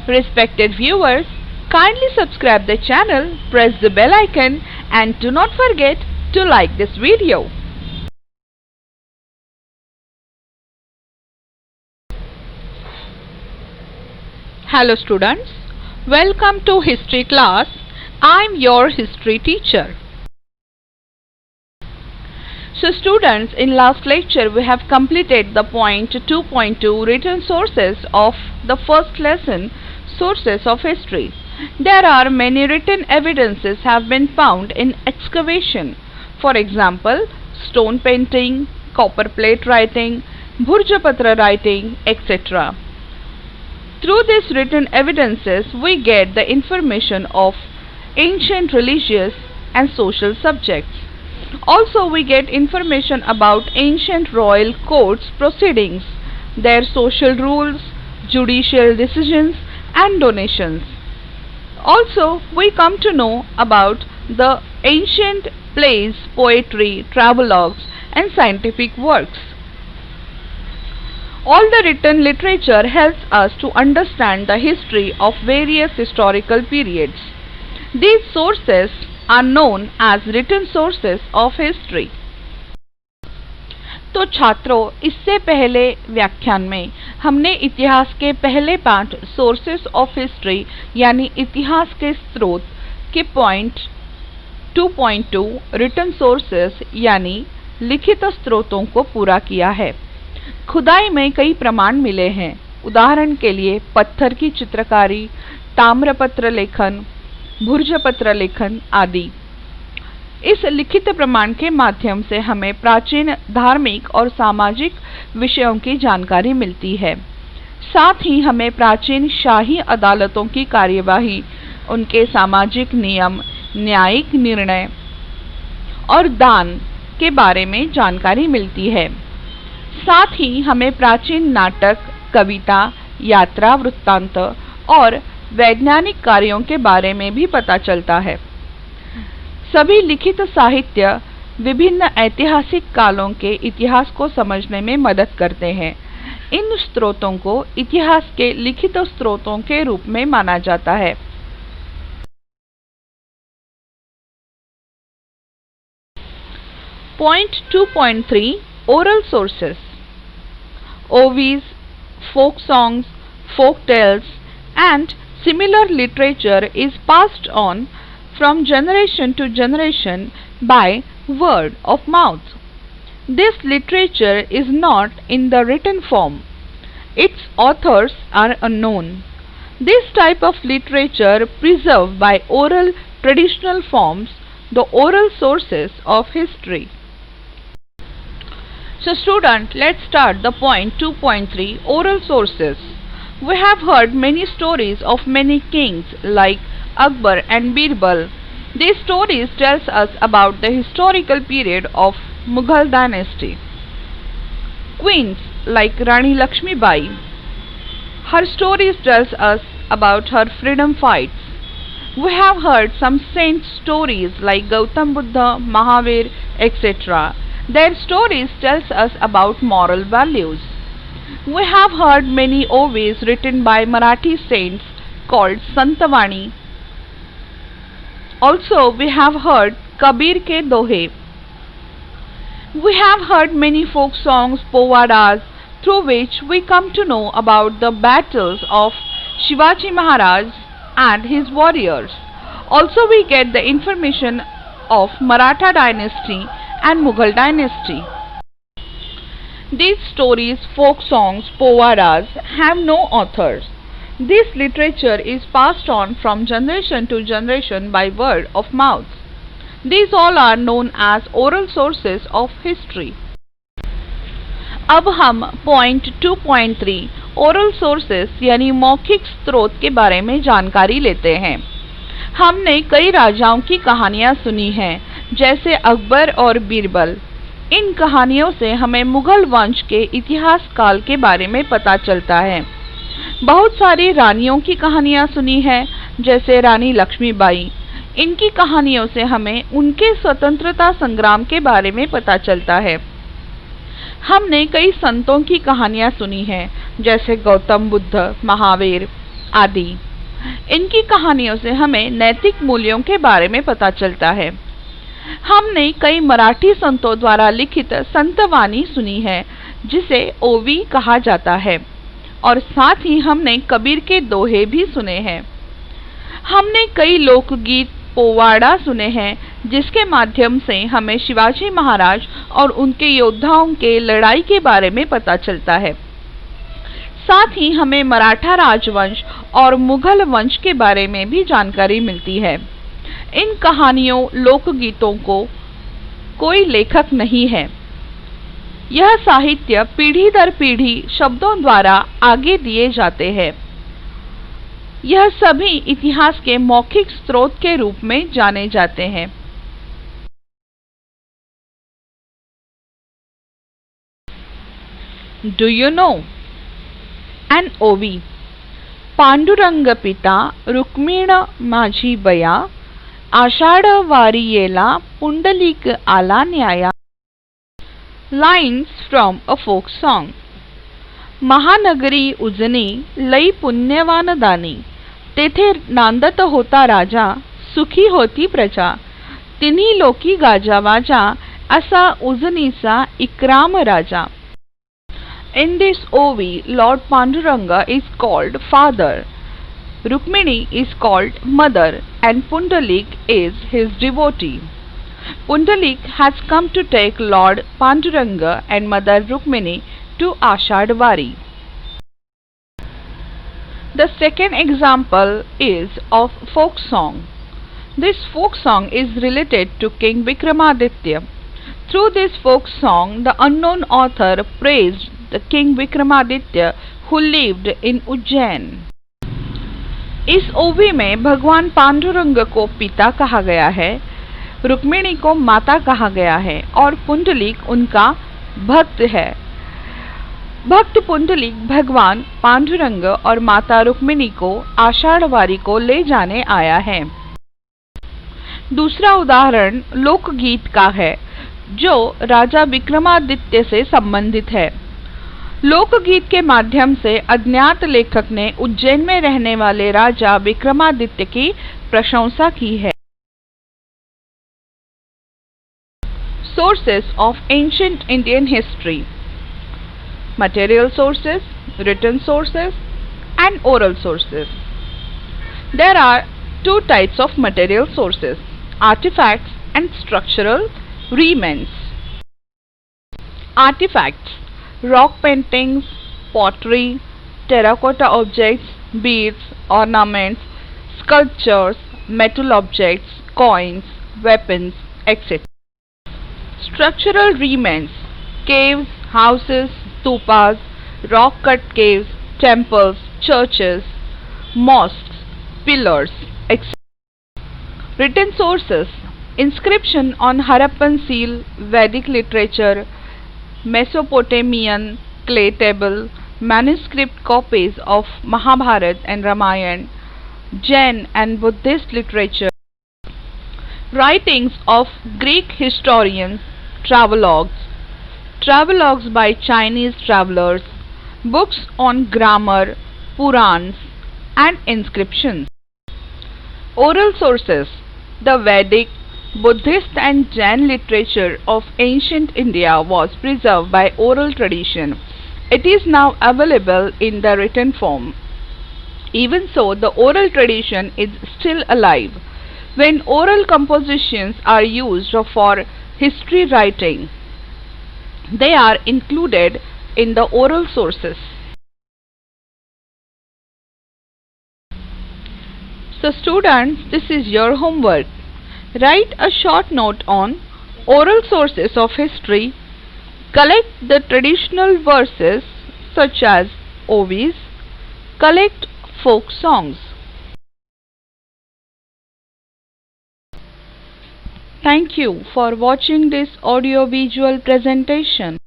Respected viewers, kindly subscribe the channel, press the bell icon and do not forget to like this video. Hello students, welcome to history class. I am your history teacher. So students, in last lecture we have completed the point 2.2 written sources of the first lesson, sources of history. There are many written evidences have been found in excavation. For example, stone painting, copper plate writing, Bhurjapatra writing, etc. Through these written evidences we get the information of ancient religious and social subjects. Also we get information about ancient royal courts proceedings, their social rules, judicial decisions and donations. Also we come to know about the ancient plays, poetry, travelogues and scientific works. All the written literature helps us to understand the history of various historical periods. These sources are known as written sources of history. तो छात्रों, इससे पहले व्याख्यान में हमने इतिहास के पहले पाठ सोर्सेस ऑफ हिस्ट्री यानी इतिहास के स्रोत के पॉइंट 2.2 रिटन सोर्सेस यानी लिखित स्रोतों को पूरा किया है। खुदाई में कई प्रमाण मिले हैं, उदाहरण के लिए पत्थर की चित्रकारी, ताम्रपत्र लेखन, भुर्जपत्र लेखन आदि। इस लिखित प्रमाण के माध्यम से हमें प्राचीन धार्मिक और सामाजिक विषयों की जानकारी मिलती है। साथ ही हमें प्राचीन शाही अदालतों की कार्यवाही, उनके सामाजिक नियम, न्यायिक निर्णय और दान के बारे में जानकारी मिलती है। साथ ही हमें प्राचीन नाटक, कविता, यात्रा वृत्तांत और वैज्ञानिक कार्यों के बारे में भी पता चलता है। सभी लिखित साहित्य विभिन्न ऐतिहासिक कालों के इतिहास को समझने में मदद करते हैं। इन स्रोतों को इतिहास के लिखित स्रोतों के रूप में माना जाता है। Point 2.3 Oral sources. Ovies, folk songs, folk tales and similar literature is passed on from generation to generation by word of mouth. This literature is not in the written form. Its authors are unknown. This type of literature preserved by oral traditional forms, the oral sources of history. So student, let's start the point 2.3 oral sources. We have heard many stories of many kings like Akbar and Birbal. These stories tells us about the historical period of Mughal dynasty. Queens like Rani Lakshmi Bai. Her stories tells us about her freedom fights. We have heard some saint stories like Gautam Buddha, Mahavir, etc. Their stories tells us about moral values. We have heard many ovies written by Marathi saints called Santavani. Also we have heard Kabir ke Dohe. We have heard many folk songs, povadas, through which we come to know about the battles of Shivaji Maharaj and his warriors. Also we get the information of Maratha dynasty and Mughal dynasty. These stories, folk songs, povadas have no authors. This literature is passed on from generation to generation by word of mouth. These all are known as oral sources of history. अब हम point 2.3 oral sources यानी मौखिक स्रोत के बारे में जानकारी लेते हैं। हमने कई राजाओं की कहानियां सुनी हैं, जैसे अकबर और बीरबल। इन कहानियों से हमें मुगल वंश के इतिहास काल के बारे में पता चलता है। बहुत सारी रानियों की कहानियां सुनी हैं, जैसे रानी लक्ष्मीबाई। इनकी कहानियों से हमें उनके स्वतंत्रता संग्राम के बारे में पता चलता है। हमने कई संतों की कहानियां सुनी हैं, जैसे गौतम बुद्ध, महावीर, आदि। इनकी कहानियों से हमें नैतिक मूल्यों के बारे में पता चलता है। हमने कई मराठी संतों द्वारा लिखित संतवाणी सुनी है जिसे ओवी कहा जाता है, और साथ ही हमने कबीर के दोहे भी सुने हैं। हमने कई लोकगीत पोवाड़ा सुने हैं जिसके माध्यम से हमें शिवाजी महाराज और उनके योद्धाओं के लड़ाई के बारे में पता चलता है। साथ ही हमें मराठा राजवंश और मुगल वंश के बारे में भी जानकारी मिलती है। इन कहानियों लोकगीतों को कोई लेखक नहीं है। यह साहित्य पीढ़ी दर पीढ़ी शब्दों द्वारा आगे दिए जाते हैं। यह सभी इतिहास के मौखिक स्रोत के रूप में जाने जाते हैं। Do you know? An ओवी। पांडुरंग पिता रुक्मिण माझी बया, आषाढ वारियेला पुंडलिक आला न्याया। Lines from a folk song. Mahanagari Ujani लई पुण्यवान दानी, तेथे नांदत होता राजा, सुखी होती प्रजा। तिन्ही लोकी गाजावाजा, असा उजनीचा इक्राम राजा. In this ovi, Lord Panduranga is called father, Rukmini is called mother, and Pundalik is his devotee. Pundalik has come to take Lord Panduranga and Mother Rukmini to Ashadvari. The second example is of folk song. This folk song is related to King Vikramaditya. Through this folk song, the unknown author praised the King Vikramaditya who lived in Ujjain. इस ओवी में भगवान पांडुरंग को पिता कहा गया है, रुक्मिणी को माता कहा गया है और पुंडलिक उनका भक्त है। भक्त पुंडलिक भगवान पांडुरंग और माता रुक्मिणी को आषाढ़वारी को ले जाने आया है। दूसरा उदाहरण लोकगीत का है जो राजा विक्रमादित्य से संबंधित है। लोकगीत के माध्यम से अज्ञात लेखक ने उज्जैन में रहने वाले राजा विक्रमादित्य की प्रशंसा की है। Sources of ancient Indian history: material sources, written sources, and oral sources. There are two types of material sources: artifacts and structural remains. Artifacts: rock paintings, pottery, terracotta objects, beads, ornaments, sculptures, metal objects, coins, weapons, etc. Structural remains: caves, houses, stupas, rock-cut caves, temples, churches, mosques, pillars, etc. Written sources: inscription on Harappan seal, Vedic literature, Mesopotamian clay table, manuscript copies of Mahabharata and Ramayana, Jain and Buddhist literature, writings of Greek historians, travelogues by Chinese travelers, books on grammar, Purans, and inscriptions. Oral sources: the Vedic, Buddhist and Jain literature of ancient India was preserved by oral tradition. It is now available in the written form. Even so, the oral tradition is still alive. When oral compositions are used for history writing, they are included in the oral sources. So students, this is your homework. Write a short note on oral sources of history. Collect the traditional verses such as ovis. Collect folk songs. Thank you for watching this audio-visual presentation.